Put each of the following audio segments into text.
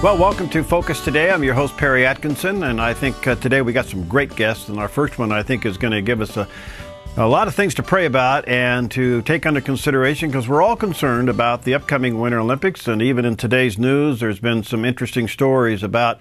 Well, welcome to Focus Today. I'm your host, Perry Atkinson, and I think today we got some great guests. And our first one, I think, is going to give us a lot of things to pray about and to take under consideration, because we're all concerned about the upcoming Winter Olympics. And even in today's news, there's been some interesting stories about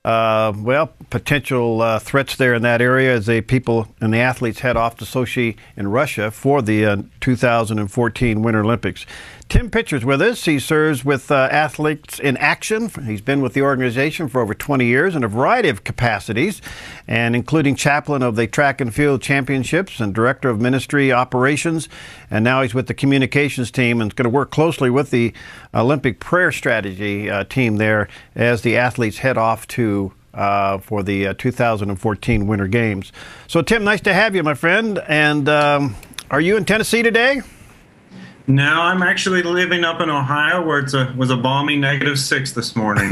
potential threats there in that area as the people and the athletes head off to Sochi in Russia for the 2014 Winter Olympics. Tim Pitcher's with us. He serves with Athletes in Action. He's been with the organization for over 20 years in a variety of capacities, and including chaplain of the track and field championships and director of ministry operations. And now he's with the communications team and is going to work closely with the Olympic prayer strategy team there as the athletes head off to for the 2014 Winter Games. So, Tim, nice to have you, my friend. And are you in Tennessee today? No, I'm actually living up in Ohio, where it was a balmy -6 this morning.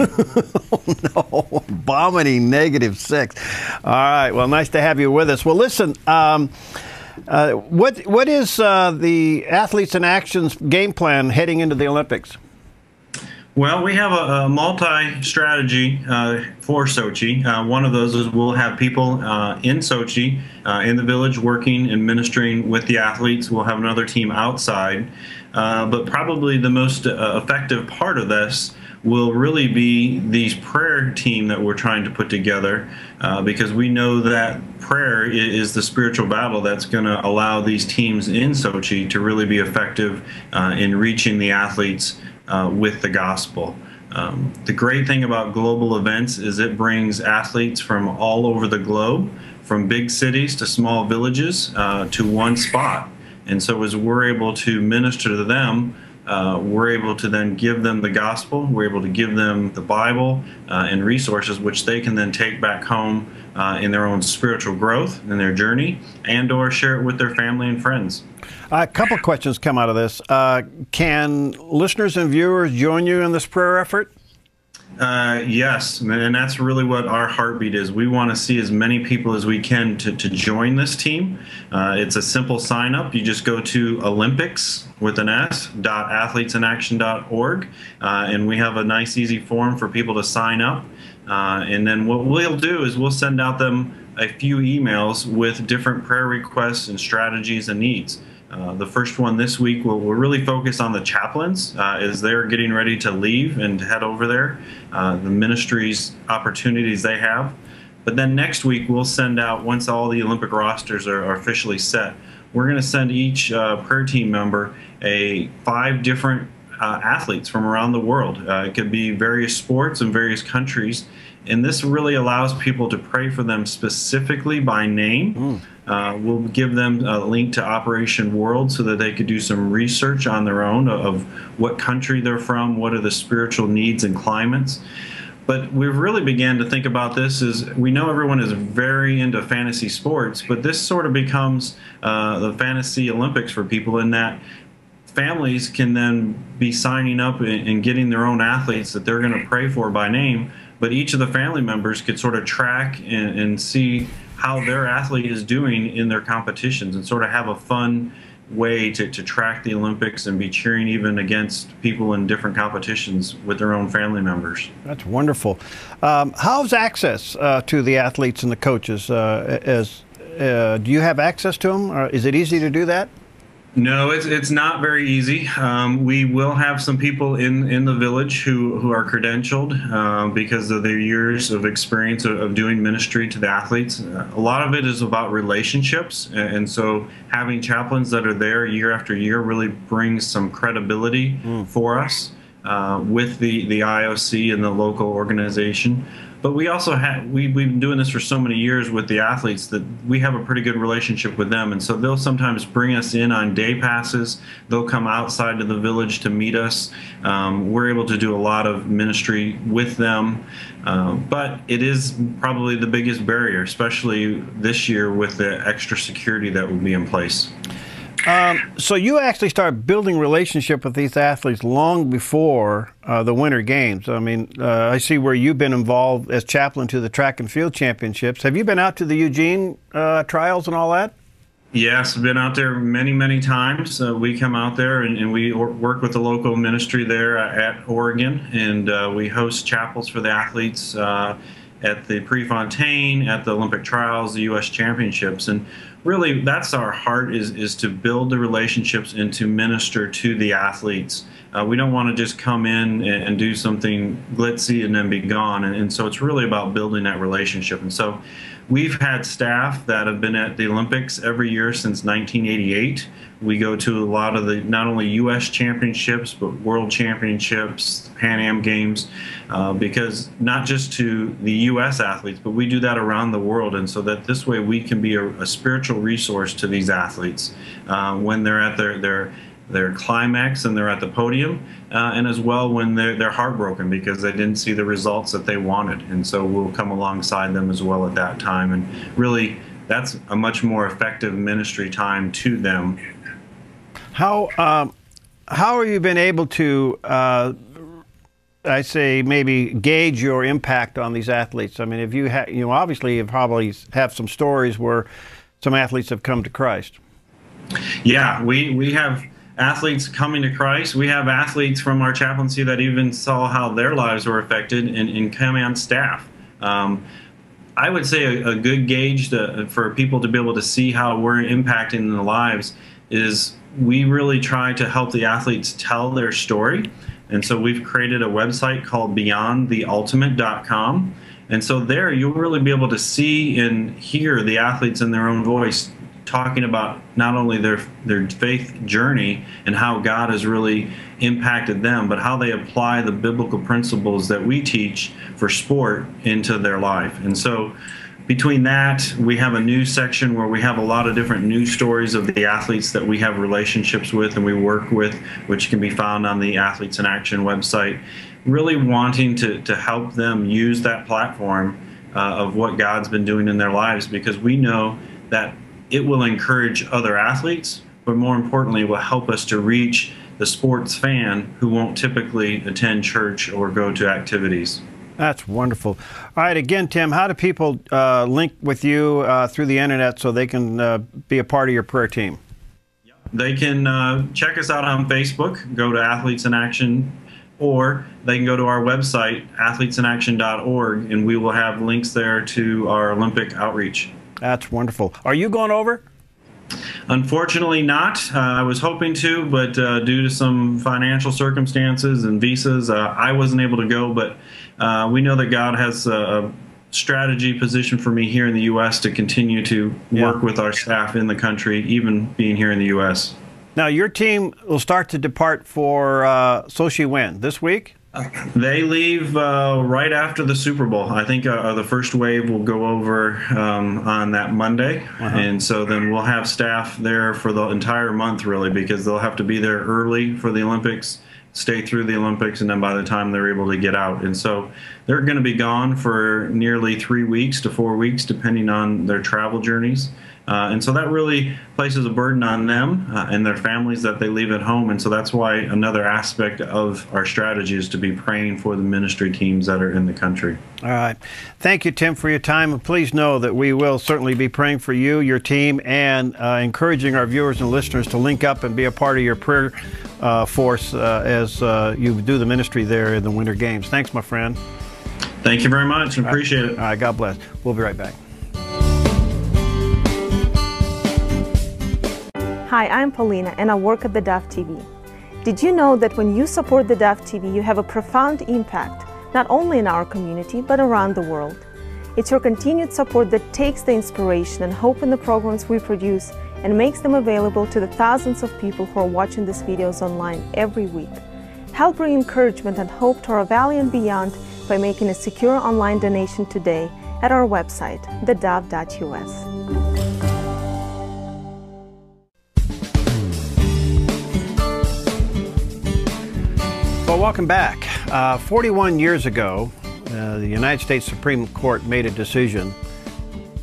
Oh, no, balmy -6. All right, well, nice to have you with us. Well, listen, what is the Athletes in Action's game plan heading into the Olympics? Well, we have a multi-strategy for Sochi. One of those is we'll have people in Sochi, in the village, working and ministering with the athletes. We'll have another team outside. But probably the most effective part of this will really be these prayer team that we're trying to put together, because we know that prayer is the spiritual battle that's going to allow these teams in Sochi to really be effective in reaching the athletes with the gospel. The great thing about global events is it brings athletes from all over the globe, from big cities to small villages, to one spot. And so as we're able to minister to them, we're able to then give them the gospel, we're able to give them the Bible and resources which they can then take back home in their own spiritual growth, in their journey, and or share it with their family and friends. A couple questions come out of this. Can listeners and viewers join you in this prayer effort? Yes, and that's really what our heartbeat is. We want to see as many people as we can to join this team. It's a simple sign up. You just go to olympics.athletesinaction.org, and we have a nice easy form for people to sign up. And then what we'll do is we'll send out them a few emails with different prayer requests and strategies and needs. The first one this week will really focus on the chaplains as they're getting ready to leave and head over there, the ministry's opportunities they have. But then next week we'll send out, once all the Olympic rosters are officially set, we're going to send each prayer team member 5 different athletes from around the world. It could be various sports and various countries. And this really allows people to pray for them specifically by name. We'll give them a link to Operation World so that they could do some research on their own of what country they're from, what are the spiritual needs and climates. But we've really began to think about this as we know everyone is very into fantasy sports, but this sort of becomes the fantasy Olympics for people, in that families can then be signing up and getting their own athletes that they're going to pray for by name. But each of the family members could sort of track and see how their athlete is doing in their competitions, and sort of have a fun way to track the Olympics and be cheering even against people in different competitions with their own family members. That's wonderful. How's access to the athletes and the coaches? Do you have access to them? Or is it easy to do that? No, it's not very easy. We will have some people in the village who are credentialed because of their years of experience of doing ministry to the athletes. A lot of it is about relationships, and so having chaplains that are there year after year really brings some credibility for us with the IOC and the local organization. But we also we've been doing this for so many years with the athletes that we have a pretty good relationship with them. And so they'll sometimes bring us in on day passes. They'll come outside to the village to meet us. We're able to do a lot of ministry with them. But it is probably the biggest barrier, especially this year with the extra security that will be in place. So you actually start building relationship with these athletes long before the Winter Games. I mean, I see where you've been involved as chaplain to the track and field championships. Have you been out to the Eugene trials and all that? Yes, been out there many, many times. We come out there and we work with the local ministry there at Oregon, and we host chapels for the athletes at the Prefontaine, at the Olympic trials, the U.S. championships. And really, that's our heart, is to build the relationships and to minister to the athletes. We don't want to just come in and do something glitzy and then be gone. And so it's really about building that relationship. And so we've had staff that have been at the Olympics every year since 1988. We go to a lot of the, not only U.S. championships, but world championships, Pan Am Games, because not just to the U.S. athletes, but we do that around the world. And so that this way we can be a spiritual resource to these athletes when they're at their climax and they're at the podium, and as well when they're heartbroken because they didn't see the results that they wanted. And so we'll come alongside them as well at that time. And really, that's a much more effective ministry time to them. How have you been able to, I say, maybe gauge your impact on these athletes? I mean, if you obviously you probably have some stories where some athletes have come to Christ. Yeah, we have athletes coming to Christ. We have athletes from our chaplaincy that even saw how their lives were affected and come on staff. I would say a good gauge for people to be able to see how we're impacting their lives is we really try to help the athletes tell their story. And so we've created a website called beyondtheultimate.com. And so there you'll really be able to see and hear the athletes in their own voice talking about not only their faith journey and how God has really impacted them, but how they apply the biblical principles that we teach for sport into their life. And so between that, we have a news section where we have a lot of different news stories of the athletes that we have relationships with and we work with, which can be found on the Athletes in Action website, really wanting to help them use that platform of what God's been doing in their lives, because we know that it will encourage other athletes, but more importantly, it will help us to reach the sports fan who won't typically attend church or go to activities. That's wonderful. All right, again, Tim, how do people link with you through the internet so they can be a part of your prayer team? They can check us out on Facebook, go to Athletes in Action, or they can go to our website, athletesinaction.org, and we will have links there to our Olympic outreach. That's wonderful. Are you going over? Unfortunately not. I was hoping to, but due to some financial circumstances and visas, I wasn't able to go. But we know that God has a strategy position for me here in the U.S. to continue to work with our staff in the country, even being here in the U.S. Now, your team will start to depart for Sochi when? This week? They leave right after the Super Bowl. I think the first wave will go over on that Monday. And so then we'll have staff there for the entire month, really, because they'll have to be there early for the Olympics, stay through the Olympics, and then by the time they're able to get out. And so they're going to be gone for nearly 3 weeks to 4 weeks, depending on their travel journeys. And so that really places a burden on them and their families that they leave at home. And so that's why another aspect of our strategy is to be praying for the ministry teams that are in the country. All right. Thank you, Tim, for your time. And please know that we will certainly be praying for you, your team, and encouraging our viewers and listeners to link up and be a part of your prayer force as you do the ministry there in the Winter Games. Thanks, my friend. Thank you very much. Appreciate it. All right. God bless. We'll be right back. Hi, I'm Polina, and I work at theDove TV. Did you know that when you support theDove TV, you have a profound impact, not only in our community, but around the world? It's your continued support that takes the inspiration and hope in the programs we produce and makes them available to the thousands of people who are watching these videos online every week. Help bring encouragement and hope to our valley and beyond by making a secure online donation today at our website, thedove.us. Well, welcome back. 41 years ago, the United States Supreme Court made a decision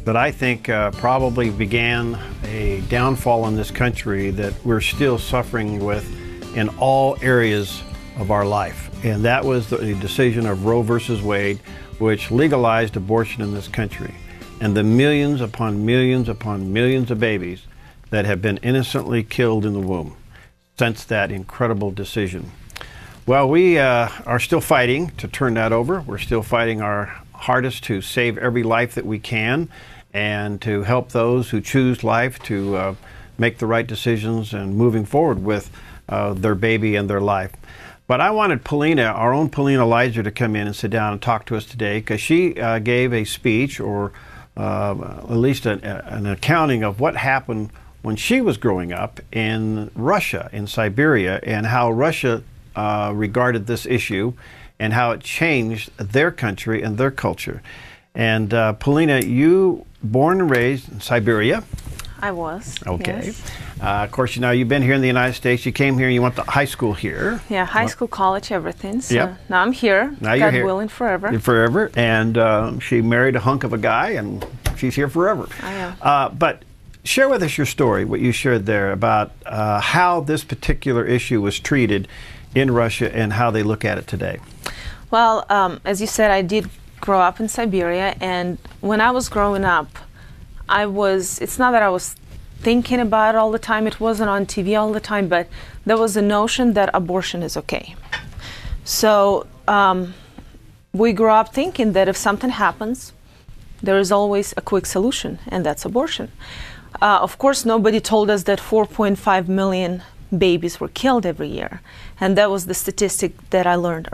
that I think probably began a downfall in this country that we're still suffering with in all areas of our life. And that was the decision of Roe versus Wade, which legalized abortion in this country. And the millions upon millions upon millions of babies that have been innocently killed in the womb since that incredible decision. Well, we are still fighting to turn that over. We're still fighting our hardest to save every life that we can and to help those who choose life to make the right decisions and moving forward with their baby and their life. But I wanted Polina, our own Polina Leiser, to come in and sit down and talk to us today, because she gave a speech, or at least an accounting of what happened when she was growing up in Russia, in Siberia, and how Russia regarded this issue and how it changed their country and their culture. And Polina, you born and raised in Siberia. I was. Okay. Yes. Of course, you've been here in the United States. You came here and you went to high school here. Yeah, high school, college, everything. So yep. now I'm here. Now you're God here. willing, forever. Forever. And she married a hunk of a guy, and she's here forever. I am. But share with us your story, what you shared there about how this particular issue was treated in Russia and how they look at it today. Well, as you said, I did grow up in Siberia, and when I was growing up, it's not that I was thinking about it all the time, it wasn't on TV all the time, but there was a notion that abortion is okay. So we grew up thinking that if something happens, there is always a quick solution, and that's abortion. Of course, nobody told us that 4.5 million babies were killed every year, and that was the statistic that I learned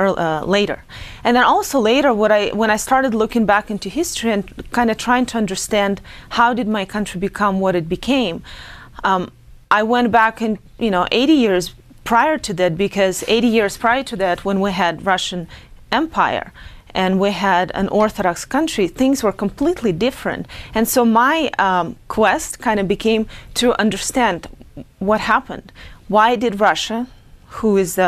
later. And then also later, when I started looking back into history and kind of trying to understand how did my country become what it became, I went back in 80 years prior to that, because 80 years prior to that, when we had Russian Empire and we had an Orthodox country, things were completely different. And so my quest kind of became to understand what happened. Why did Russia, who is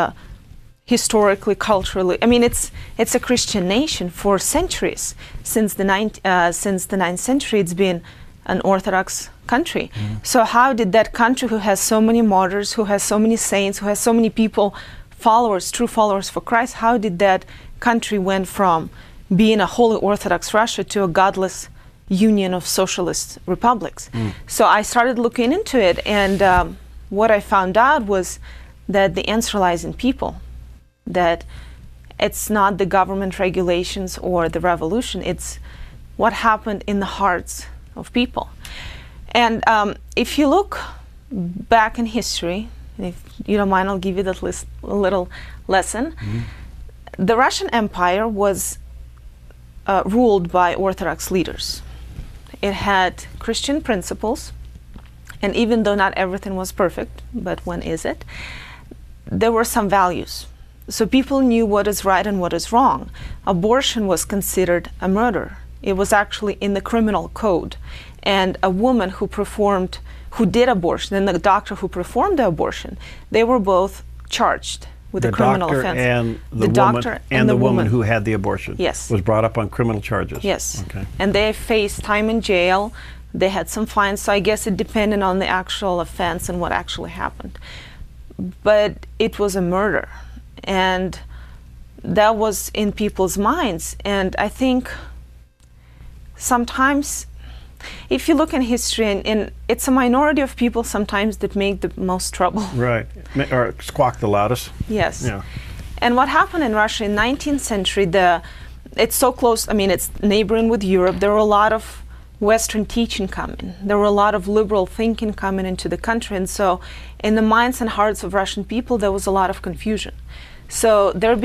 historically, culturally, it's a Christian nation for centuries. Since the 9th century, it's been an Orthodox country. Mm. So how did that country, who has so many martyrs, who has so many saints, who has so many people, followers, true followers for Christ, how did that country went from being a holy Orthodox Russia to a godless union of socialist republics? Mm. So I started looking into it, and what I found out was that the answer lies in people, that it's not the government regulations or the revolution, it's what happened in the hearts of people. And if you look back in history, and if you don't mind, I'll give you that little lesson. Mm-hmm. The Russian Empire was ruled by Orthodox leaders. It had Christian principles, and even though not everything was perfect, but when is it, there were some values. So people knew what is right and what is wrong. Abortion was considered a murder. It was actually in the criminal code. And a woman who did abortion, and the doctor who performed the abortion, they were both charged with a criminal offense. The doctor and the woman who had the abortion, yes, was brought up on criminal charges. Yes. Okay. And they faced time in jail. They had some fines, so I guess it depended on the actual offense and what actually happened. But it was a murder, and that was in people's minds. And I think sometimes, if you look in history, and it's a minority of people sometimes that make the most trouble. Right, or squawk the loudest. Yes. Yeah. And what happened in Russia in 19th century, it's so close, it's neighboring with Europe. There were a lot of Western teaching coming. There were a lot of liberal thinking coming into the country, and so in the minds and hearts of Russian people there was a lot of confusion. So there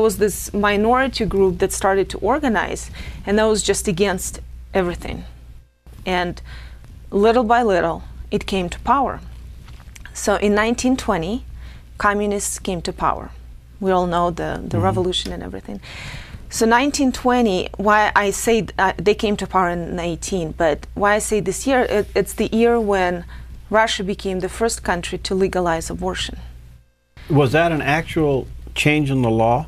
was this minority group that started to organize, and that was just against everything. And little by little it came to power. So in 1920 communists came to power. We all know the mm-hmm. revolution and everything. So 1920, why I say they came to power in 18, but why I say this year, it's the year when Russia became the first country to legalize abortion. Was that an actual change in the law?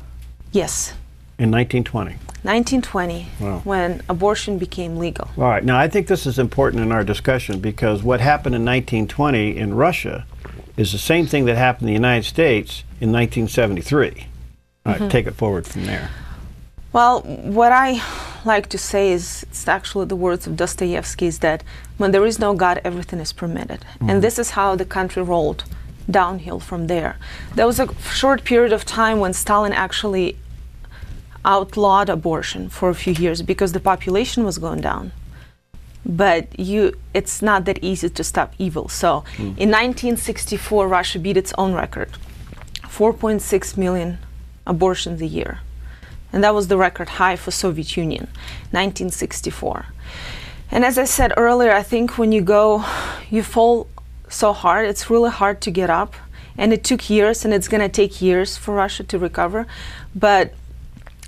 Yes. In 1920? 1920, wow. When abortion became legal. All right, now I think this is important in our discussion, because what happened in 1920 in Russia is the same thing that happened in the United States in 1973. All right, mm-hmm. Take it forward from there. Well, what I like to say is, it's actually the words of Dostoevsky, is that when there is no God, everything is permitted. And this is how the country rolled downhill from there. There was a short period of time when Stalin actually outlawed abortion for a few years because the population was going down. But it's not that easy to stop evil. So in 1964, Russia beat its own record, 4.6 million abortions a year. And that was the record high for Soviet Union, 1964. And as I said earlier, I think when you fall so hard, it's really hard to get up. And it took years, and it's going to take years for Russia to recover. But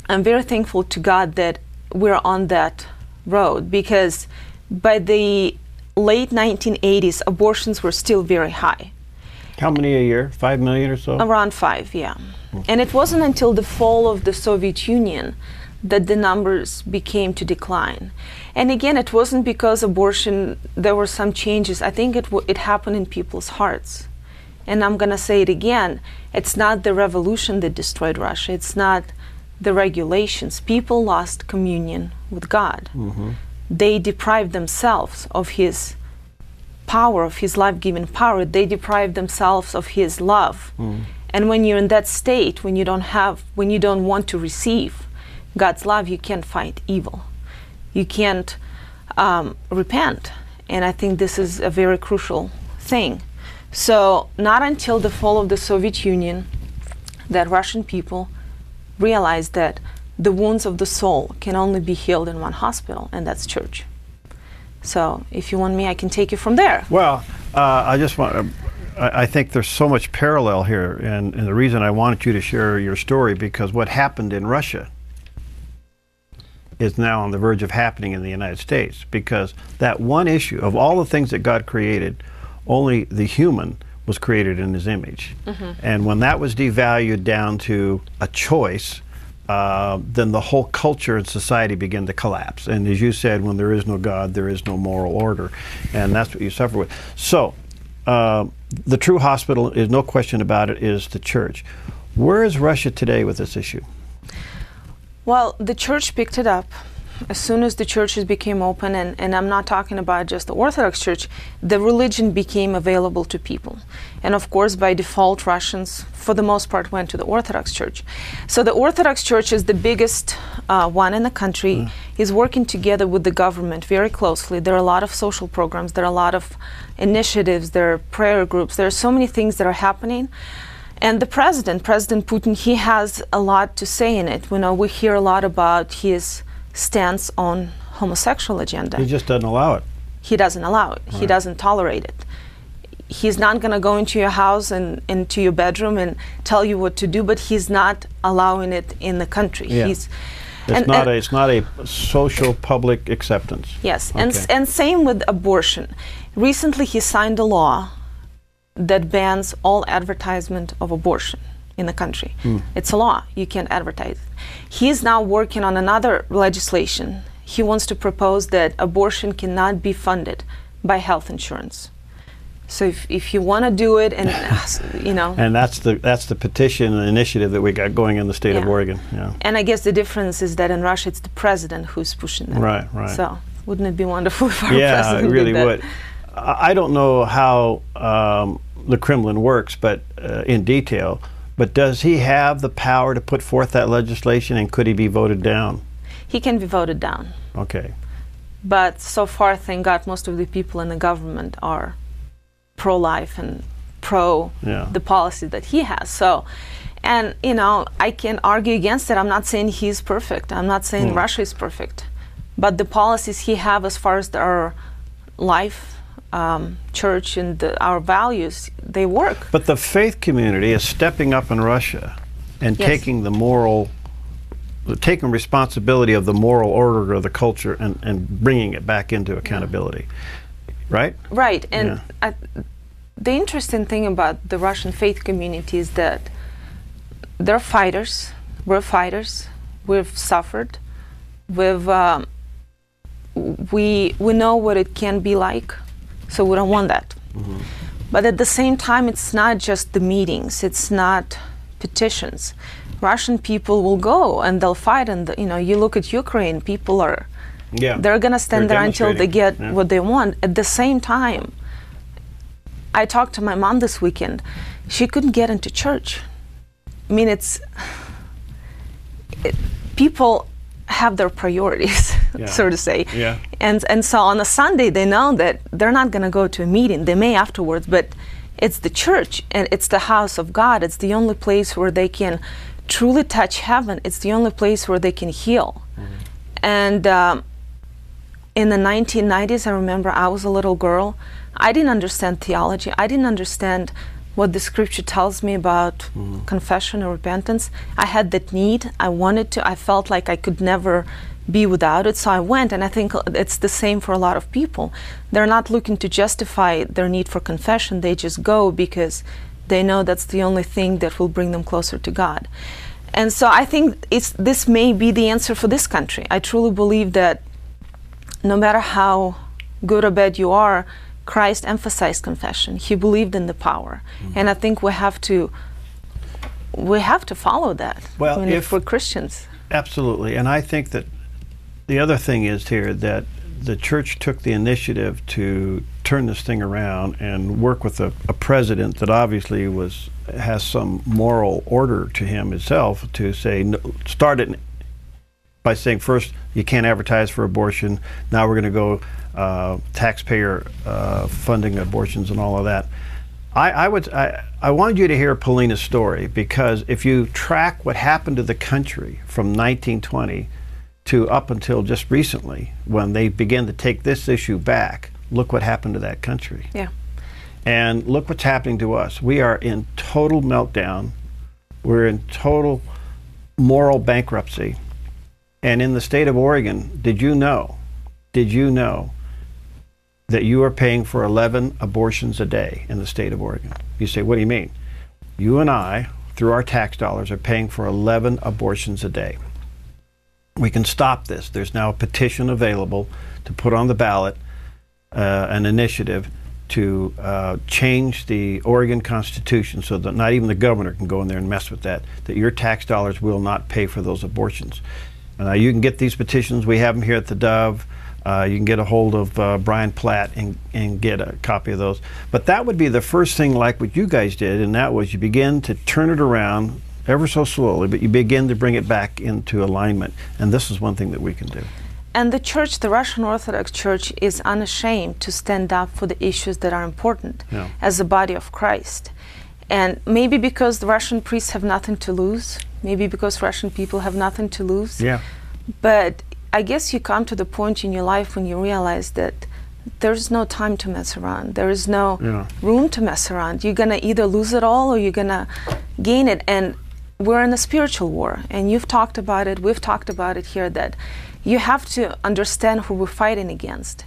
I'm very thankful to God that we're on that road, because by the late 1980s, abortions were still very high. How many a year? 5 million or so? Around 5, yeah. And it wasn't until the fall of the Soviet Union that the numbers began to decline. And again, it wasn't because abortion, there were some changes. I think it happened in people's hearts. And I'm going to say it again, it's not the revolution that destroyed Russia. It's not the regulations. People lost communion with God. They deprived themselves of His power, of His life-giving power. They deprived themselves of His love. And when you're in that state, when you don't want to receive God's love, you can't fight evil. You can't repent. And I think this is a very crucial thing. So not until the fall of the Soviet Union that Russian people realized that the wounds of the soul can only be healed in one hospital, and that's church. So if you want me, I can take you from there. Well, I think there's so much parallel here, and the reason I wanted you to share your story, because what happened in Russia is now on the verge of happening in the United States, because that one issue, of all the things that God created, only the human was created in His image. And when that was devalued down to a choice, then the whole culture and society began to collapse. And as you said, when there is no God, there is no moral order. And that's what you suffer with. So the true hospital, is no question about it, is the church. Where is Russia today with this issue? Well, the church picked it up. As soon as the churches became open, and I'm not talking about just the Orthodox Church, the religion became available to people. And of course, by default, Russians, for the most part, went to the Orthodox Church. So the Orthodox Church is the biggest one in the country, is working together with the government very closely. There are a lot of social programs, there are a lot of initiatives, there are prayer groups, there are so many things that are happening. And the President Putin, he has a lot to say in it. We hear a lot about his stance on homosexual agenda. He just doesn't allow it. He doesn't allow it. Right. He doesn't tolerate it. He's not going to go into your house and into your bedroom and tell you what to do, but he's not allowing it in the country. Yeah. It's not a social public acceptance. Yes, okay. and same with abortion. Recently he signed a law that bans all advertisement of abortion in the country. It's a law. You can't advertise. He's now working on another legislation. He wants to propose that abortion cannot be funded by health insurance. So if you want to do it, and and that's the petition initiative that we got going in the state of Oregon. Yeah. And I guess the difference is that in Russia it's the president who's pushing that. Right. So wouldn't it be wonderful if our Yeah, president it really did that? would. I don't know how the Kremlin works, but in detail. But does he have the power to put forth that legislation, and could he be voted down? He can be voted down. Okay. But so far, thank God, most of the people in the government are pro-life and pro the policy that he has. So, and I can argue against it. I'm not saying he's perfect. I'm not saying Russia is perfect. But the policies he has as far as our life, church, and our values, they work. But the faith community is stepping up in Russia and taking responsibility of the moral order of the culture and bringing it back into accountability. Right? Right. And the interesting thing about the Russian faith community is that they're fighters. We're fighters. We've suffered. We know what it can be like. So we don't want that. But at the same time, it's not just the meetings, it's not petitions. Russian people will go and they'll fight, and you look at Ukraine, people are they're gonna stand there until they get what they want. At the same time, I talked to my mom this weekend. She couldn't get into church. I mean, people have their priorities, so to say. Yeah. And so on a Sunday, they know that they're not going to go to a meeting. They may afterwards, but it's the church and it's the house of God. It's the only place where they can truly touch heaven. It's the only place where they can heal. And in the 1990s, I remember I was a little girl. I didn't understand theology. I didn't understand what the scripture tells me about confession or repentance. I had that need. I wanted to. I felt like I could never be without it. So I went, and I think it's the same for a lot of people. They're not looking to justify their need for confession. They just go because they know that's the only thing that will bring them closer to God. And so I think this may be the answer for this country. I truly believe that no matter how good or bad you are, Christ emphasized confession. He believed in the power, and I think we have to follow that. Well, if we're Christians, absolutely. And I think that the other thing is here that the church took the initiative to turn this thing around and work with a president that obviously has some moral order to him itself, to say start it by saying first you can't advertise for abortion. Now we're going to go taxpayer funding abortions and all of that. I wanted you to hear Polina's story, because if you track what happened to the country from 1920 to up until just recently, when they began to take this issue back, look what happened to that country. Yeah. And look what's happening to us. We are in total meltdown. We're in total moral bankruptcy. And in the state of Oregon, did you know that you are paying for 11 abortions a day in the state of Oregon? You say, what do you mean? You and I, through our tax dollars, are paying for 11 abortions a day. We can stop this. There's now a petition available to put on the ballot, an initiative to change the Oregon Constitution so that not even the governor can go in there and mess with that your tax dollars will not pay for those abortions. You can get these petitions. We have them here at theDove. You can get a hold of Brian Platt and get a copy of those. But that would be the first thing, like what you guys did, and that was you begin to turn it around ever so slowly, but you begin to bring it back into alignment. And this is one thing that we can do. And the church, the Russian Orthodox Church, is unashamed to stand up for the issues that are important as the body of Christ. And maybe because the Russian priests have nothing to lose, maybe because Russian people have nothing to lose. Yeah. But I guess you come to the point in your life when you realize that there's no time to mess around. There is no room to mess around. You're going to either lose it all or you're going to gain it. And we're in a spiritual war. And you've talked about it. We've talked about it here, that you have to understand who we're fighting against.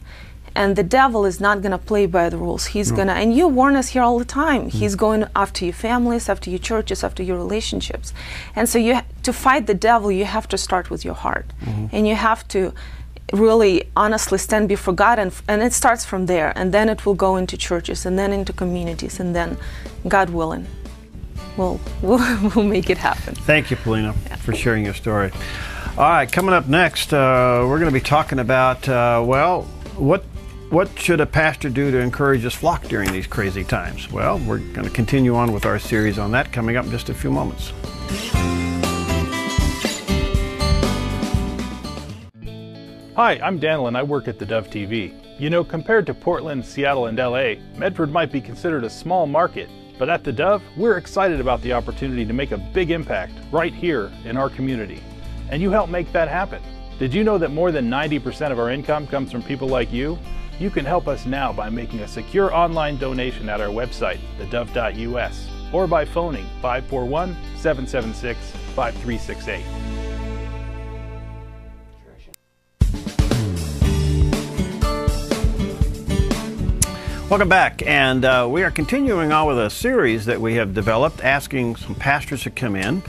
And the devil is not going to play by the rules. He's going to, and you warn us here all the time, he's going after your families, after your churches, after your relationships. And so to fight the devil, you have to start with your heart. And you have to really honestly stand before God, and it starts from there. And then it will go into churches, and then into communities, and then, God willing, we'll make it happen. Thank you, Polina, for sharing your story. All right, coming up next, we're going to be talking about, well, what should a pastor do to encourage his flock during these crazy times? Well, we're going to continue on with our series on that coming up in just a few moments. Hi, I'm Daniel and I work at theDove TV. You know, compared to Portland, Seattle, and LA, Medford might be considered a small market, but at theDove, we're excited about the opportunity to make a big impact right here in our community. And you help make that happen. Did you know that more than 90% of our income comes from people like you? You can help us now by making a secure online donation at our website, thedove.us, or by phoning 541-776-5368. Welcome back, and we are continuing on with a series that we have developed, asking some pastors to come in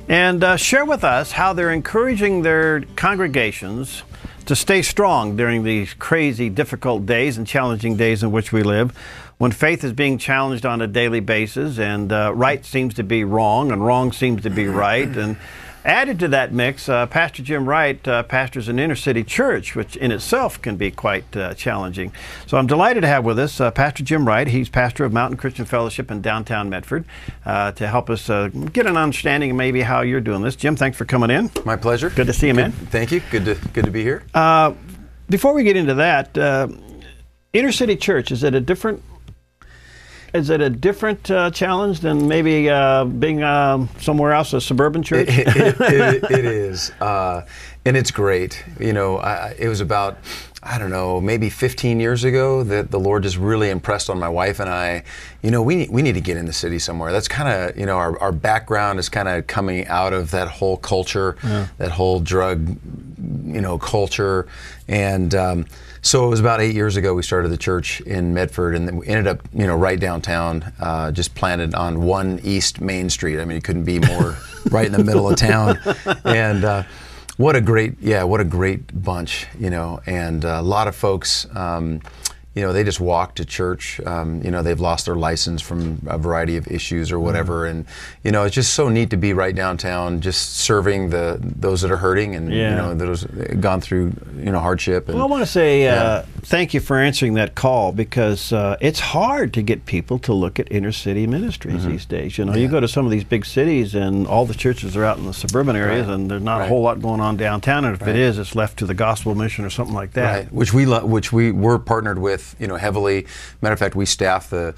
and share with us how they're encouraging their congregations to stay strong during these crazy, difficult days and challenging days in which we live, when faith is being challenged on a daily basis, and right seems to be wrong and wrong seems to be right. And added to that mix, Pastor Jim Wright pastors an inner city church, which in itself can be quite challenging. So I'm delighted to have with us Pastor Jim Wright. He's pastor of Mountain Christian Fellowship in downtown Medford, to help us get an understanding of maybe how you're doing this. Jim, thanks for coming in. My pleasure. Good to see you, man. Thank you. Good to be here. Before we get into that, inner city church, is it a different challenge than maybe being somewhere else, a suburban church? It is, and it's great. You know, it was about, I don't know, maybe 15 years ago that the Lord just really impressed on my wife and I, you know, we need to get in the city somewhere. That's kind of, you know, our background is kind of coming out of that whole culture, that whole drug, you know, culture. And so it was about 8 years ago we started the church in Medford, and then we ended up, you know, right downtown, just planted on 1 East Main Street. I mean, it couldn't be more right in the middle of town. And what a great bunch, you know, and a lot of folks, you know, they just walk to church. You know, they've lost their license from a variety of issues or whatever, and you know, it's just so neat to be right downtown, just serving those that are hurting and you know, those gone through, you know, hardship. And, well, I want to say thank you for answering that call, because it's hard to get people to look at inner city ministries these days. You know, you go to some of these big cities and all the churches are out in the suburban areas, and there's not a whole lot going on downtown. And if it is, it's left to the gospel mission or something like that. Right. Which we were partnered with, you know, heavily. Matter of fact, we staff the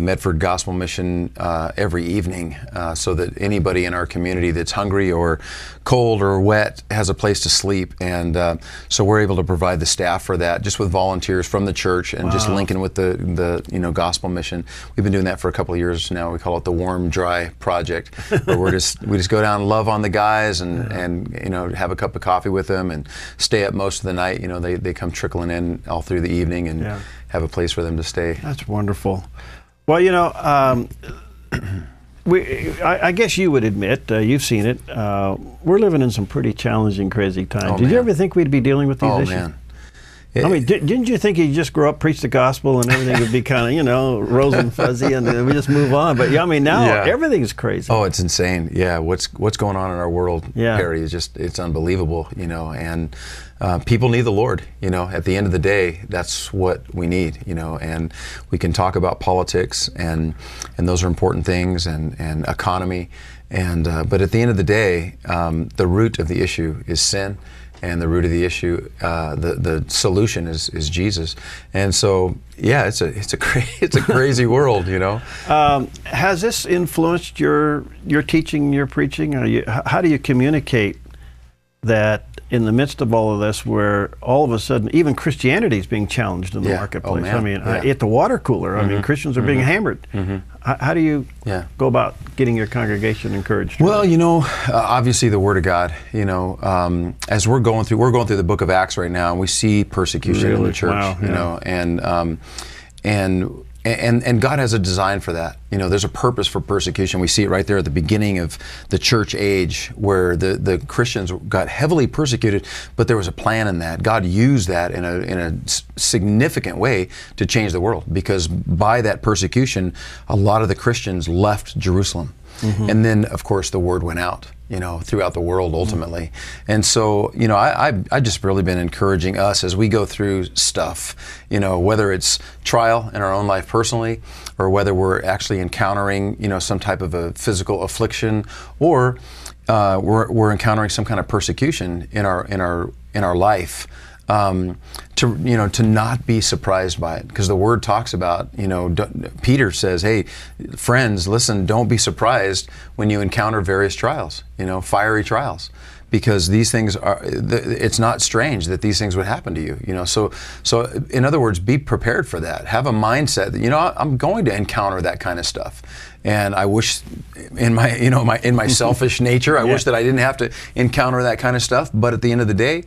Medford Gospel Mission every evening, so that anybody in our community that's hungry or cold or wet has a place to sleep. And so we're able to provide the staff for that, just with volunteers from the church, and just linking with the you know, Gospel Mission. We've been doing that for a couple of years now. We call it the Warm Dry Project, where we just go down and love on the guys and you know, have a cup of coffee with them and stay up most of the night. You know, they come trickling in all through the evening and have a place for them to stay. That's wonderful. Well, you know, I guess you would admit, you've seen it, we're living in some pretty challenging, crazy times. Did you ever think we'd be dealing with these issues? Man. I mean, didn't you think you'd just grow up, preach the gospel, and everything would be kind of, you know, rose and fuzzy, and we just move on? But yeah, I mean, now everything's crazy. Oh, it's insane. Yeah, what's going on in our world, Perry, is just, it's unbelievable, you know, and people need the Lord, you know. At the end of the day, that's what we need, you know, and we can talk about politics, and those are important things, and economy, and but at the end of the day, the root of the issue is sin. And the root of the issue, the solution is Jesus. And so, yeah, it's a crazy world, you know. Has this influenced your teaching, your preaching? How do you communicate that in the midst of all of this, where all of a sudden even Christianity is being challenged in the marketplace? I mean, at the water cooler, I mean, Christians are being hammered. How do you go about getting your congregation encouraged? Well, you know, obviously the Word of God, you know, as we're going through the book of Acts right now, and we see persecution in the church, you know, and God has a design for that. You know, there's a purpose for persecution. We see it right there at the beginning of the church age, where the Christians got heavily persecuted, but there was a plan in that. God used that in a significant way to change the world, because by that persecution, a lot of the Christians left Jerusalem. And then, of course, the word went out, you know, throughout the world ultimately. And so, you know, I just really been encouraging us as we go through stuff, you know, whether it's trial in our own life personally, or whether we're actually encountering, you know, some type of a physical affliction, or we're encountering some kind of persecution in our life. To not be surprised by it, because the Word talks about, you know, Peter says, hey, friends, listen, don't be surprised when you encounter various trials, you know, fiery trials, because these things are, it's not strange that these things would happen to you, you know. So in other words, be prepared for that. Have a mindset that, you know, I'm going to encounter that kind of stuff. And I wish, in my selfish nature, I wish that I didn't have to encounter that kind of stuff. But at the end of the day,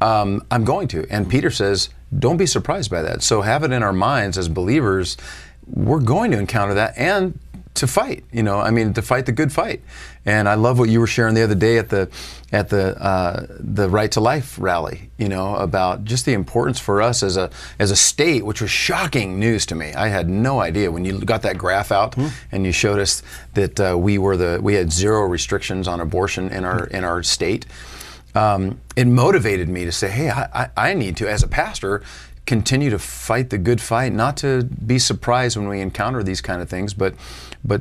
I'm going to. And Peter says, don't be surprised by that. So have it in our minds as believers, we're going to encounter that, and to fight, to fight the good fight. And I love what you were sharing the other day at the Right to Life rally, about just the importance for us as a state, which was shocking news to me. I had no idea when you got that graph out and you showed us that we had zero restrictions on abortion in our state. It motivated me to say, hey, I need to, as a pastor, continue to fight the good fight, not to be surprised when we encounter these kind of things, but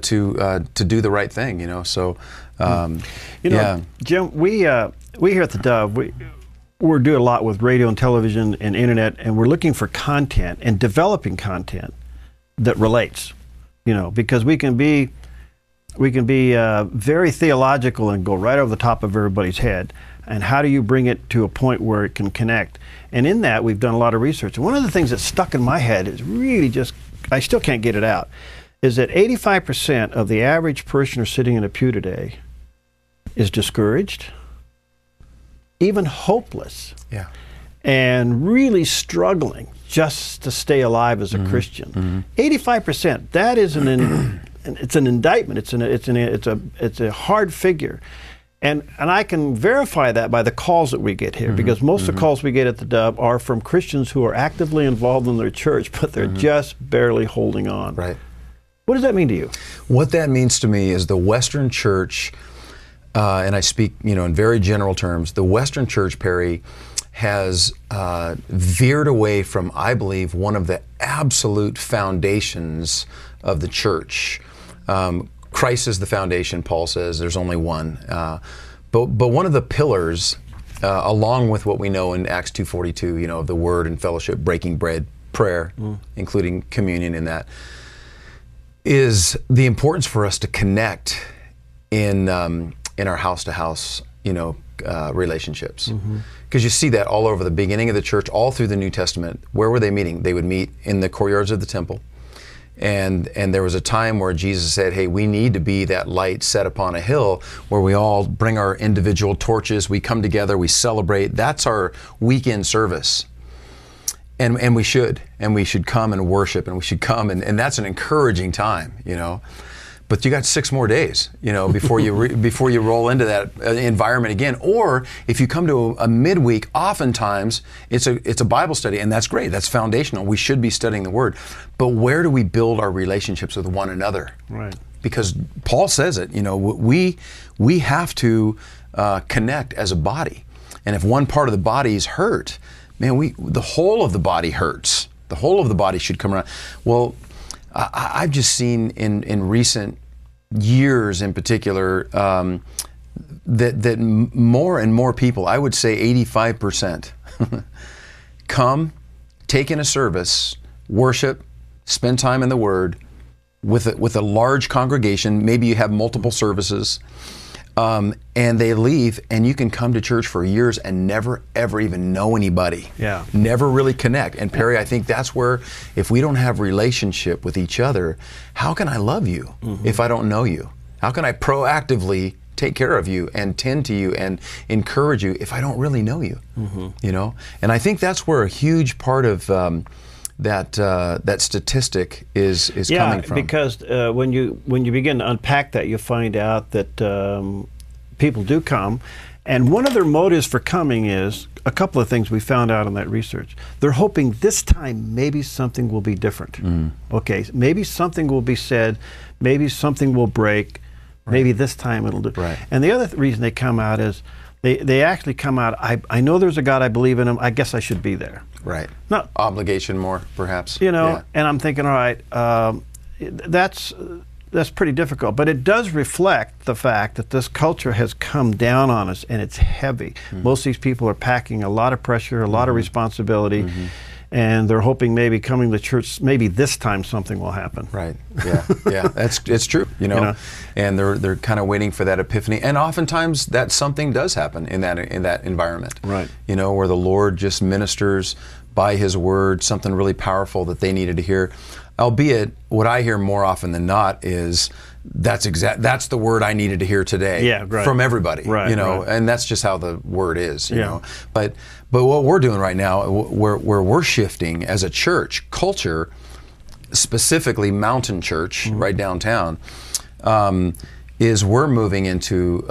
to do the right thing, So, yeah. Jim, we here at the Dove, we're doing a lot with radio and television and internet, and we're looking for content and developing content that relates, because we can be very theological and go right over the top of everybody's head. And how do you bring it to a point where it can connect? And in that, we've done a lot of research. And one of the things that's stuck in my head is really just, I still can't get it out, is that 85% of the average parishioner sitting in a pew today is discouraged, even hopeless, and really struggling just to stay alive as a Christian. 85%. That is it's an indictment. It's a hard figure. And I can verify that by the calls that we get here, because most of the calls we get at the Dove are from Christians who are actively involved in their church, but they're just barely holding on. Right. What does that mean to you? What that means to me is the Western Church, and I speak, in very general terms, the Western Church, Perry, has veered away from, I believe, one of the absolute foundations of the church. Christ is the foundation, Paul says. There's only one. But one of the pillars, along with what we know in Acts 2:42, of the word and fellowship, breaking bread, prayer, including communion in that, is the importance for us to connect in our house-to-house, relationships. Because you see that all over the beginning of the church, all through the New Testament. Where were they meeting? They would meet in the courtyards of the temple. And there was a time where Jesus said, hey, we need to be that light set upon a hill where we all bring our individual torches, we come together, we celebrate. That's our weekend service. And we should come and worship, and we should come, and that's an encouraging time, But you got 6 more days, before you roll into that environment again. Or if you come to a midweek, oftentimes it's a Bible study, and that's great. That's foundational. We should be studying the Word. But where do we build our relationships with one another? Right. Because Paul says it. We have to connect as a body, and if one part of the body is hurt, man, the whole of the body hurts. The whole of the body should come around. Well, I've just seen in recent years, in particular, that more and more people, I would say 85%, come, take in a service, worship, spend time in the Word with a large congregation. Maybe you have multiple services, and they leave, and you can come to church for years and never, ever even know anybody. Yeah. Never really connect. And Perry, I think that's where, if we don't have relationship with each other, how can I love you if I don't know you? How can I proactively take care of you and tend to you and encourage you if I don't really know you? And I think that's where a huge part of that statistic is coming from. Because when you begin to unpack that, you find out that people do come, and one of their motives for coming is a couple of things we found out in that research. They're hoping this time maybe something will be different. Okay, maybe something will be said, maybe something will break, maybe this time it'll do. Right. And the other reason they come out is they actually come out, I know there's a God, I believe in him, I guess I should be there. Right. Not obligation more, perhaps. And I'm thinking, all right, that's pretty difficult, but it does reflect the fact that this culture has come down on us, and it's heavy. Most of these people are packing a lot of pressure, a lot of responsibility, and they're hoping maybe coming to church, maybe this time something will happen. Right. Yeah. It's true. And they're kind of waiting for that epiphany, and oftentimes that something does happen in that environment. Right. Where the Lord just ministers by His Word something really powerful that they needed to hear. Albeit, what I hear more often than not is that's the word I needed to hear today from everybody. Right, and that's just how the word is. You know. But what we're doing right now, where we're shifting as a church culture, specifically Mountain Church, right downtown, is we're moving into,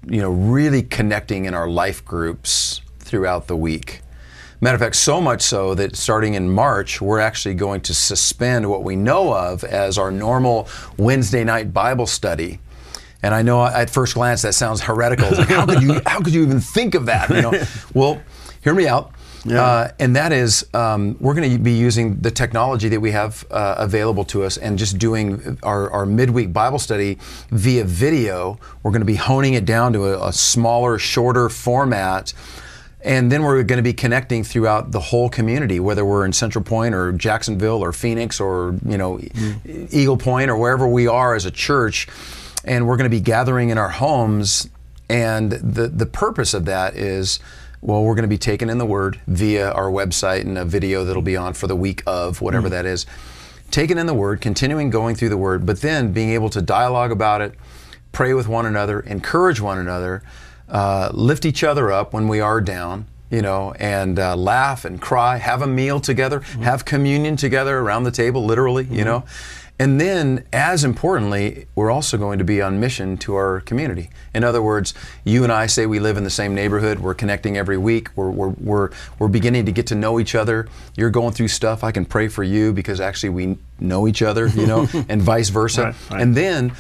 really connecting in our life groups throughout the week. Matter of fact, so much so that starting in March, we're actually going to suspend what we know of as our normal Wednesday night Bible study. And I know at first glance that sounds heretical. It's like, how could you even think of that? Well, hear me out. Yeah. And that is, we're going to be using the technology that we have available to us and just doing our midweek Bible study via video. We're going to be honing it down to a smaller, shorter format. And then we're going to be connecting throughout the whole community, whether we're in Central Point or Jacksonville or Phoenix or, Eagle Point or wherever we are as a church. And we're going to be gathering in our homes. And the purpose of that is, well, we're going to be taking in the Word via our website and a video that'll be on for the week of, whatever that is. Taking in the Word, continuing going through the Word, but then being able to dialogue about it, pray with one another, encourage one another, lift each other up when we are down, and laugh and cry, have a meal together, have communion together around the table, literally, And then, as importantly, we're also going to be on mission to our community. In other words, you and I say we live in the same neighborhood. We're connecting every week. We're beginning to get to know each other. You're going through stuff. I can pray for you because actually we know each other, and vice versa. Right. And then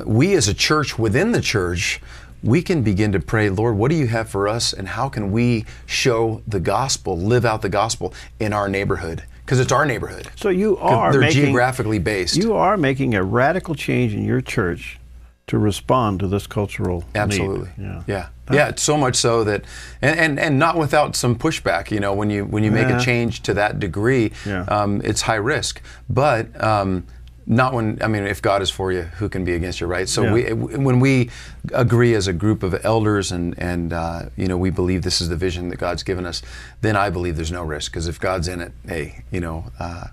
we as a church within the church, we can begin to pray, Lord, what do you have for us, and how can we show the gospel, live out the gospel in our neighborhood? Because it's our neighborhood. So they're geographically based. You are making a radical change in your church to respond to this cultural Absolutely. need. Yeah. It's so much so that, and not without some pushback. When you make a change to that degree, it's high risk. But not if God is for you, who can be against you, right? So when we agree as a group of elders and we believe this is the vision that God's given us, then I believe there's no risk, because if God's in it, hey,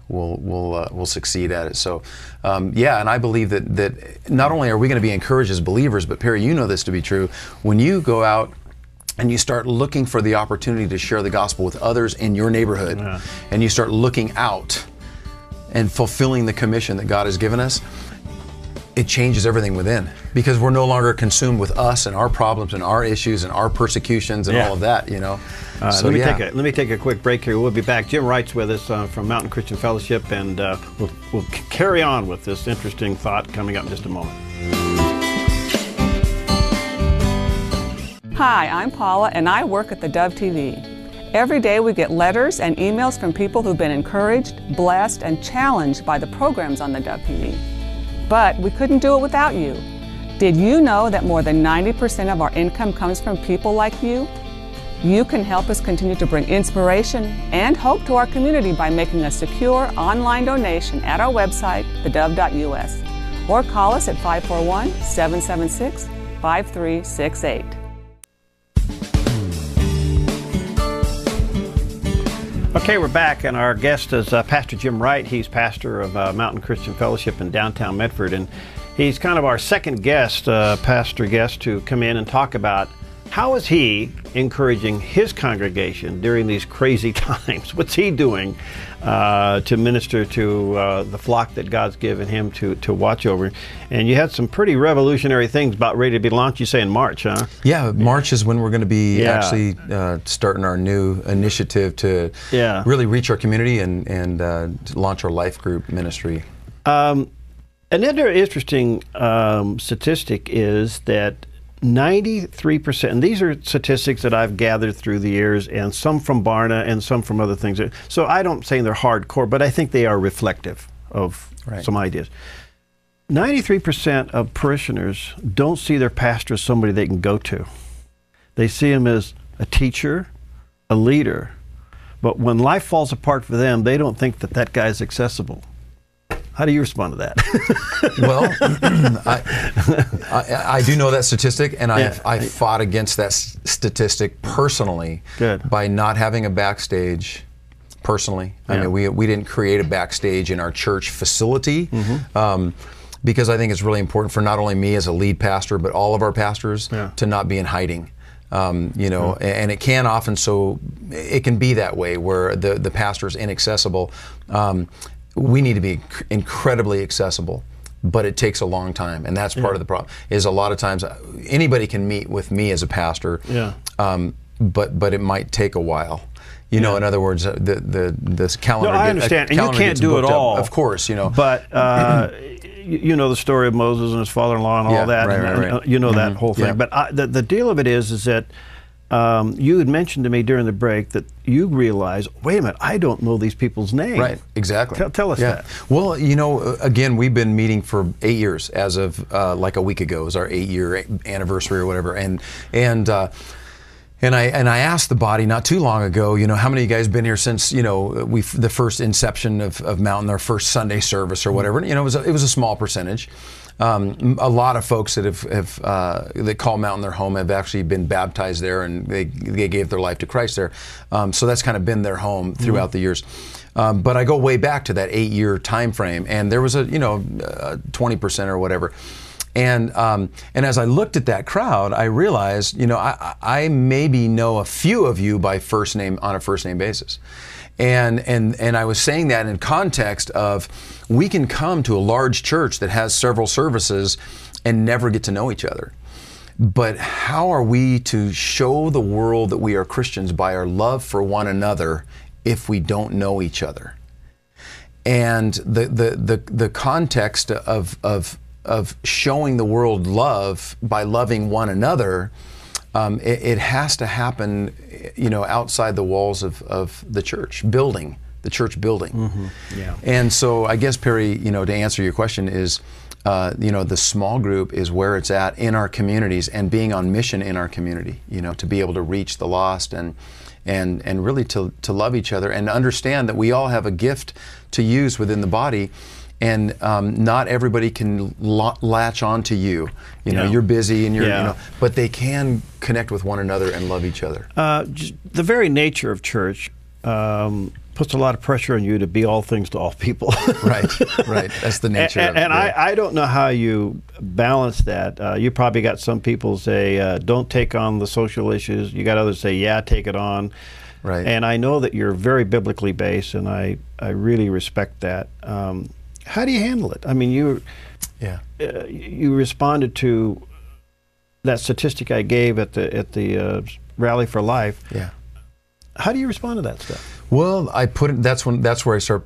we'll succeed at it. So and I believe that not only are we going to be encouraged as believers, but Perry, you know this to be true. When you go out and you start looking for the opportunity to share the gospel with others in your neighborhood, and you start looking out and fulfilling the commission that God has given us, it changes everything within, because we're no longer consumed with us and our problems and our issues and our persecutions and all of that, Let me take a quick break here. We'll be back. Jim Wright's with us from Mountain Christian Fellowship, and we'll carry on with this interesting thought coming up in just a moment. Hi, I'm Paula, and I work at theDove TV. Every day we get letters and emails from people who've been encouraged, blessed, and challenged by the programs on theDove TV. But we couldn't do it without you. Did you know that more than 90% of our income comes from people like you? You can help us continue to bring inspiration and hope to our community by making a secure online donation at our website, thedove.us, or call us at 541-776-5368. Okay, we're back, and our guest is Pastor Jim Wright. He's pastor of Mountain Christian Fellowship in downtown Medford, and he's kind of our second guest, pastor guest, to come in and talk about how is he encouraging his congregation during these crazy times. What's he doing to minister to the flock that God's given him to watch over? And you had some pretty revolutionary things about ready to be launched, you say, in March, huh? Yeah, March is when we're going to be actually starting our new initiative to really reach our community and launch our life group ministry. Another interesting statistic is that 93%, and these are statistics that I've gathered through the years, and some from Barna and some from other things. So I don't say they're hardcore, but I think they are reflective of some ideas. 93% of parishioners don't see their pastor as somebody they can go to. They see him as a teacher, a leader. But when life falls apart for them, they don't think that guy's accessible. How do you respond to that? Well, I do know that statistic, and I fought against that statistic personally by not having a backstage personally. I mean, we didn't create a backstage in our church facility because I think it's really important for not only me as a lead pastor, but all of our pastors to not be in hiding. And it can often it can be that way where the pastor is inaccessible. we need to be incredibly accessible, but it takes a long time, and that's part of the problem. Is a lot of times anybody can meet with me as a pastor, but it might take a while. You know, in other words, this calendar. No, I understand, and you can't do it all, of course. You know, but you know the story of Moses and his father-in-law and all that. Right. You know that whole thing. Yeah. But the deal of it is that you had mentioned to me during the break that you realize, wait a minute, I don't know these people's names. Right, exactly. Tell us that. Well, you know, again, we've been meeting for 8 years as of like a week ago. It was our 8-year anniversary or whatever, and I asked the body not too long ago, you know, how many of you guys been here since, you know, the first inception of Mountain, our first Sunday service or whatever. You know, it was a small percentage. A lot of folks that that call Mountain their home have actually been baptized there, and they gave their life to Christ there. So that's kind of been their home throughout the years. But I go way back to that 8-year time frame, and there was 20% or whatever. And as I looked at that crowd, I realized, you know, I maybe know a few of you by first name on a first name basis. And I was saying that in context of we can come to a large church that has several services and never get to know each other. But how are we to show the world that we are Christians by our love for one another if we don't know each other? And the context of showing the world love by loving one another, it has to happen, you know, outside the walls of the church building. Yeah. And so I guess, Perry, you know, to answer your question is, you know, the small group is where it's at in our communities and being on mission in our community, you know, to be able to reach the lost and really to love each other and understand that we all have a gift to use within the body. And not everybody can latch on to you. You know, you're busy and you know, but they can connect with one another and love each other. Just the very nature of church puts a lot of pressure on you to be all things to all people. Right. That's the nature of it. And I don't know how you balance that. You probably got some people say, don't take on the social issues. You got others say, yeah, take it on. Right. And I know that you're very biblically based, and I really respect that. How do you handle it? I mean, you responded to that statistic I gave at the Rally for Life. Yeah. How do you respond to that stuff? Well, that's where I start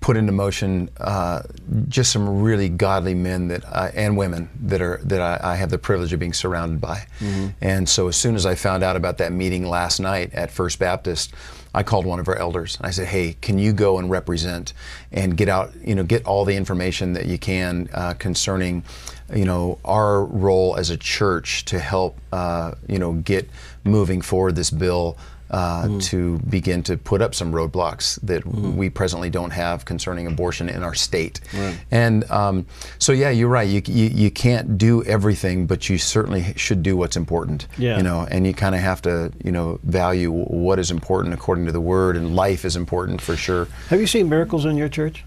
put into motion just some really godly men and women that I have the privilege of being surrounded by. And so as soon as I found out about that meeting last night at First Baptist, I called one of our elders and I said, hey, can you go and represent and get out, you know, get all the information that you can concerning, you know, our role as a church to help, you know, get moving forward this bill to begin to put up some roadblocks that we presently don't have concerning abortion in our state. Right. And so, yeah, you're right. You can't do everything, but you certainly should do what's important. Yeah. You know, and you kind of have to, you know, value what is important according to the Word, and life is important for sure. Have you seen miracles in your church?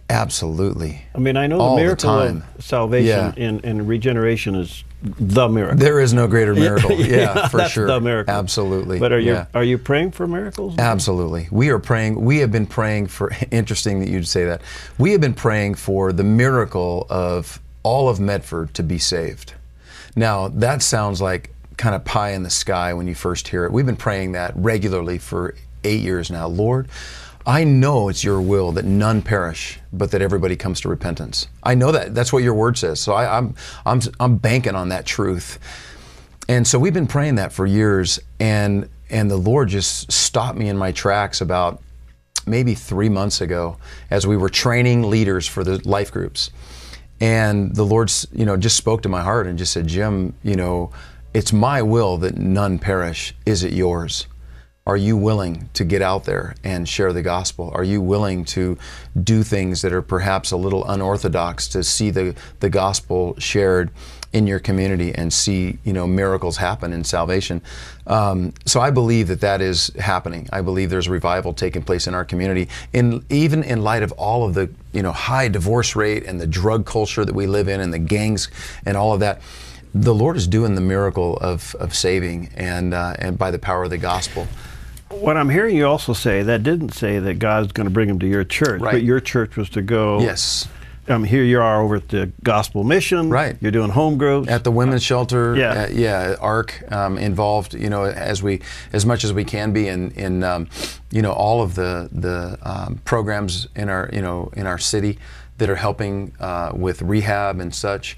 Absolutely. I mean, I know the miracle of salvation and regeneration is the miracle. There is no greater miracle. Yeah, for that's sure. The miracle. Absolutely. But are you praying for miracles? Absolutely. We are praying. We have been praying for. Interesting that you'd say that. We have been praying for the miracle of all of Medford to be saved. Now that sounds like kind of pie in the sky when you first hear it. We've been praying that regularly for 8 years now. Lord, I know it's your will that none perish, but that everybody comes to repentance. I know that. That's what your word says. So I'm banking on that truth. And so we've been praying that for years, and the Lord just stopped me in my tracks about maybe 3 months ago as we were training leaders for the life groups. And the Lord, you know, just spoke to my heart and just said, Jim, you know, it's my will that none perish. Is it yours? Are you willing to get out there and share the gospel? Are you willing to do things that are perhaps a little unorthodox to see the gospel shared in your community and see, you know, miracles happen in salvation? So I believe that is happening. I believe there's revival taking place in our community, even in light of all of the, you know, high divorce rate and the drug culture that we live in and the gangs and all of that. The Lord is doing the miracle of saving and by the power of the gospel. what I'm hearing you also say, that didn't say that God's going to bring them to your church, Right. but your church was to go. Yes. Here you are over at the Gospel Mission. Right. You're doing home groups. At the women's shelter. Yeah. ARC, involved, as much as we can be in all of the programs in our city that are helping with rehab and such.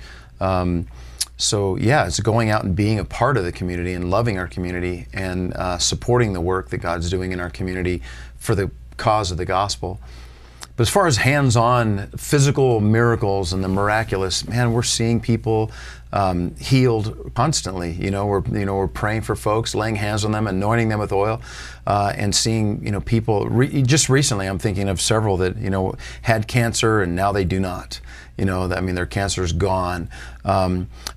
So yeah, it's going out and being a part of the community and loving our community and supporting the work that God's doing in our community for the cause of the gospel. But as far as hands-on physical miracles and the miraculous, man, we're seeing people healed constantly. We're praying for folks, laying hands on them, anointing them with oil, and seeing people. Just recently, I'm thinking of several that had cancer and now they do not. Their cancer is gone.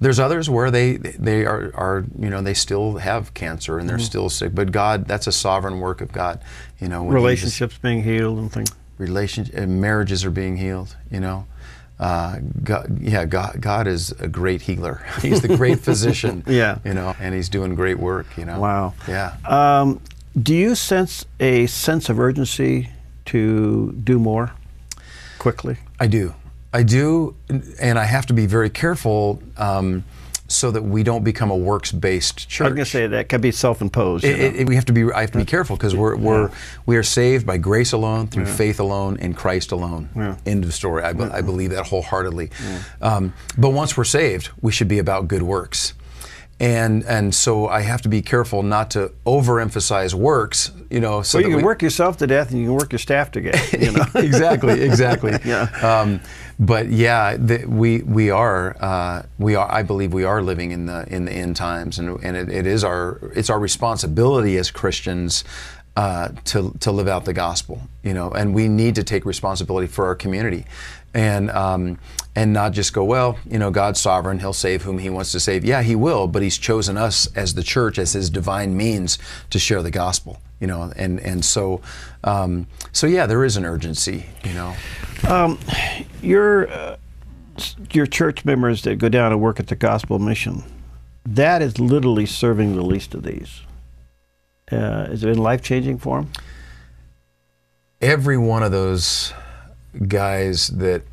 There's others where they they still have cancer and they're still sick. But God, that's a sovereign work of God. Relationships being healed and things. Marriages are being healed. God is a great healer. He's the great physician. Yeah. And He's doing great work. Wow. Yeah. Do you sense a sense of urgency to do more quickly? I do, and I have to be very careful so that we don't become a works-based church. I was going to say that could be self-imposed. I have to be careful because we are saved by grace alone, through faith alone, in Christ alone. Yeah. End of story. I believe that wholeheartedly. Yeah. But once we're saved, we should be about good works. And so I have to be careful not to overemphasize works, so you can work yourself to death and you can work your staff to death. Exactly. Yeah. But yeah, we are. I believe we are living in the end times, and it's our responsibility as Christians to live out the gospel. And we need to take responsibility for our community, and not just go, well, God's sovereign, He'll save whom He wants to save. Yeah, He will, but He's chosen us as the church, as His divine means to share the gospel. So yeah, there is an urgency. Your church members that go down and work at the Gospel Mission, that is literally serving the least of these. Has it been life-changing for them? Every one of those guys that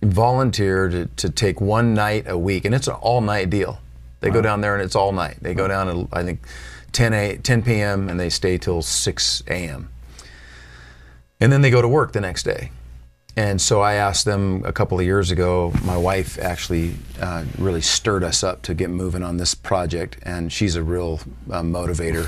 volunteer to take one night a week, and it's an all-night deal. They go down there and it's all night. They go down at, I think, 10 p.m. and they stay till 6 a.m. And then they go to work the next day. And so I asked them a couple of years ago, my wife actually really stirred us up to get moving on this project, and she's a real motivator.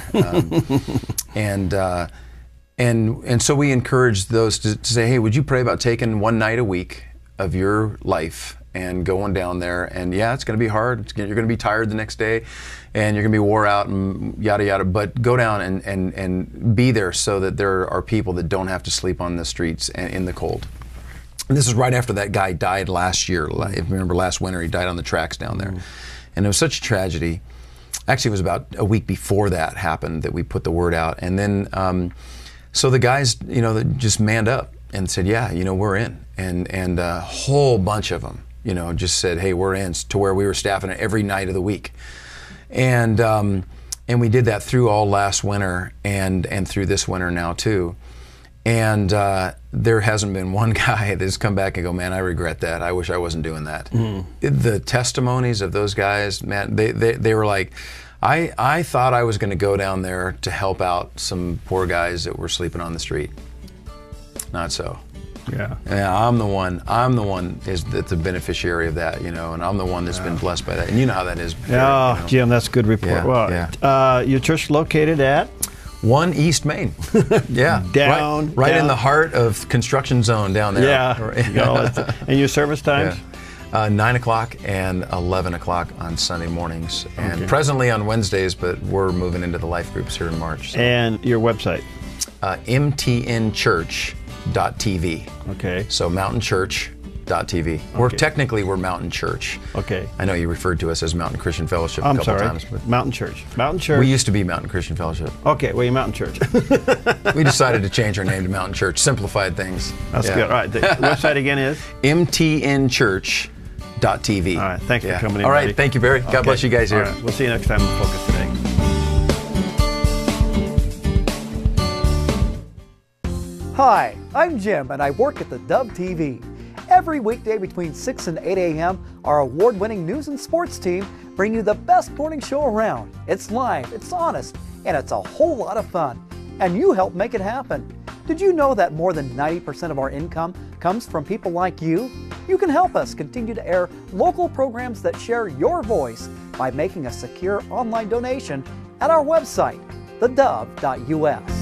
And so we encouraged those to say, hey, would you pray about taking one night a week of your life and going down there? And yeah, it's going to be hard. You're going to be tired the next day, and you're going to be wore out and yada yada. But go down and be there so that there are people that don't have to sleep on the streets and in the cold. And this is right after that guy died last year. If you remember last winter, he died on the tracks down there. And it was such a tragedy. Actually, it was about a week before that happened that we put the word out. And then, so the guys, that just manned up and said, yeah, we're in. And a whole bunch of them, just said, hey, we're in, to where we were staffing it every night of the week. And we did that through all last winter and through this winter now too. And there hasn't been one guy that's come back and go, man, I regret that. I wish I wasn't doing that. The testimonies of those guys, man, they were like, I thought I was going to go down there to help out some poor guys that were sleeping on the street. Not so. Yeah. I'm the one that's a beneficiary of that, and I'm the one that's been blessed by that. And you know how that is. Yeah, Jim, that's a good report. Your church is located at? 1 East Main. Yeah. Down. Right in the heart of construction zone down there. Yeah. And your service times? 9 o'clock and 11 o'clock on Sunday mornings. And presently on Wednesdays, but we're moving into the life groups here in March. So. And your website? mtnchurch.tv. Okay. So mountainchurch.tv. We're Mountain Church. Okay. I know you referred to us as Mountain Christian Fellowship a couple times. But Mountain Church. Mountain Church. We used to be Mountain Christian Fellowship. Okay, well, you're Mountain Church. We decided to change our name to Mountain Church, simplified things. That's good. All right, the website again is? mtnchurch.tv. All right, thanks for coming in. All right, thank you, Barry. God bless you guys here. All right, we'll see you next time on Focus Today. Hi, I'm Jim and I work at theDove TV. Every weekday between 6 and 8 a.m., our award-winning news and sports team bring you the best morning show around. It's live, it's honest, and it's a whole lot of fun. And you help make it happen. Did you know that more than 90% of our income comes from people like you? You can help us continue to air local programs that share your voice by making a secure online donation at our website, thedove.us.